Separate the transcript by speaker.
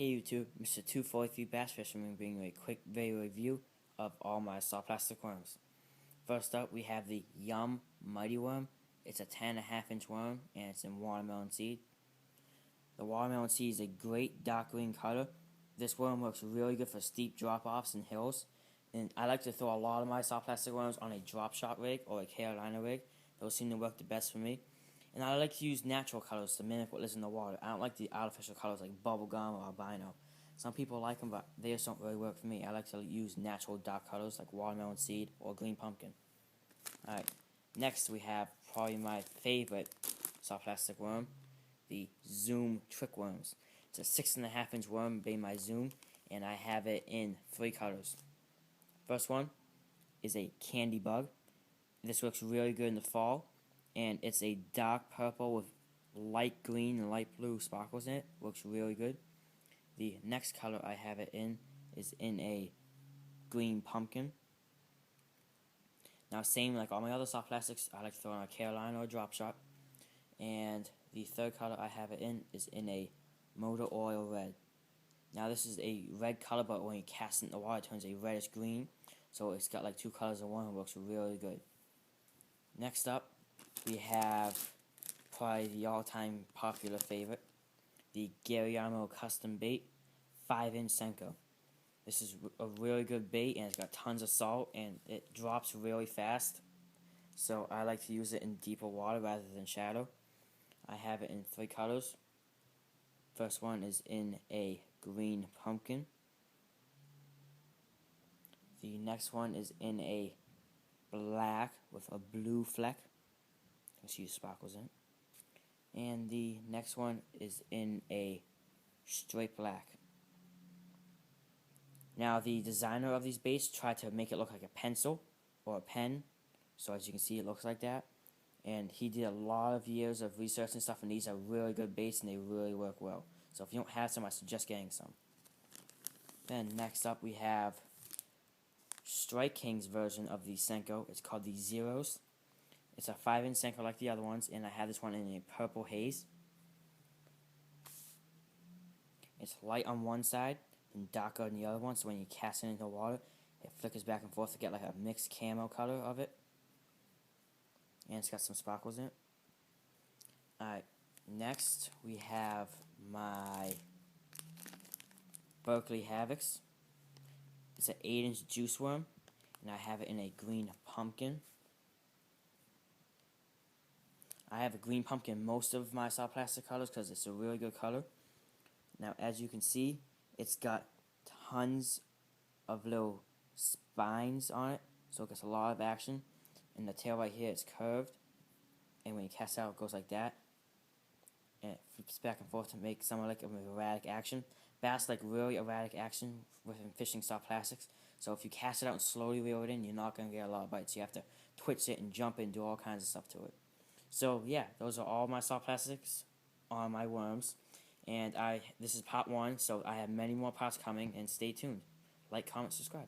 Speaker 1: Hey YouTube, Mr. 243 Bass Fisherman bringing you a quick video review of all my soft plastic worms. First up, we have the Yum Mighty Worm. It's a 10.5-inch worm and it's in watermelon seed. The watermelon seed is a great dark green color. This worm works really good for steep drop-offs and hills. And I like to throw a lot of my soft plastic worms on a drop shot rig or a Carolina rig. Those seem to work the best for me. And I like to use natural colors to mimic what lives in the water. I don't like the artificial colors like bubblegum or albino. Some people like them, but they just don't really work for me. I like to use natural dark colors like watermelon seed or green pumpkin. Alright, next we have probably my favorite soft plastic worm, the Zoom Trick Worms. It's a 6.5-inch worm made by Zoom, and I have it in 3 colors. First one is a candy bug. This works really good in the fall, and it's a dark purple with light green and light blue sparkles in it. Works really good. The next color I have it in is in a green pumpkin. Now, same like all my other soft plastics, I like to throw on a Carolina or a drop shot. And the third color I have it in is in a motor oil red. Now, this is a red color, but when you cast it in the water, it turns a reddish green. So it's got like 2 colors in one. It works really good. Next up, we have probably the all-time popular favorite, the Garryarmo Custom Bait 5-inch Senko. This is a really good bait, and it's got tons of salt, and it drops really fast. So I like to use it in deeper water rather than shallow. I have it in 3 colors. First one is in a green pumpkin. The next one is in a black with a blue fleck. You can see the sparkles in it. And the next one is in a straight black. Now, the designer of these baits tried to make it look like a pencil or a pen. So as you can see, it looks like that. And he did a lot of years of research and stuff, and these are really good baits, and they really work well. So if you don't have some, I suggest getting some. Then next up, we have Strike King's version of the Senko. It's called the Zeros. It's a 5-inch Senko like the other ones, and I have this one in a purple haze. It's light on one side and darker on the other one, so when you cast it into the water, it flickers back and forth to get like a mixed camo color of it. And it's got some sparkles in it. Alright, next we have my Berkley Havocs. It's an 8-inch juice worm, and I have it in a green pumpkin. I have a green pumpkin in most of my soft plastic colors because it's a really good color. Now, as you can see, it's got tons of little spines on it, so it gets a lot of action. And the tail right here is curved, and when you cast it out, it goes like that. And it flips back and forth to make somewhat like an erratic action. Bass like really erratic action within fishing soft plastics. So if you cast it out and slowly reel it in, you're not going to get a lot of bites. You have to twitch it and jump it and do all kinds of stuff to it. So yeah, those are all my soft plastics on my worms. And this is part 1, so I have many more parts coming, and stay tuned. Like, comment, subscribe.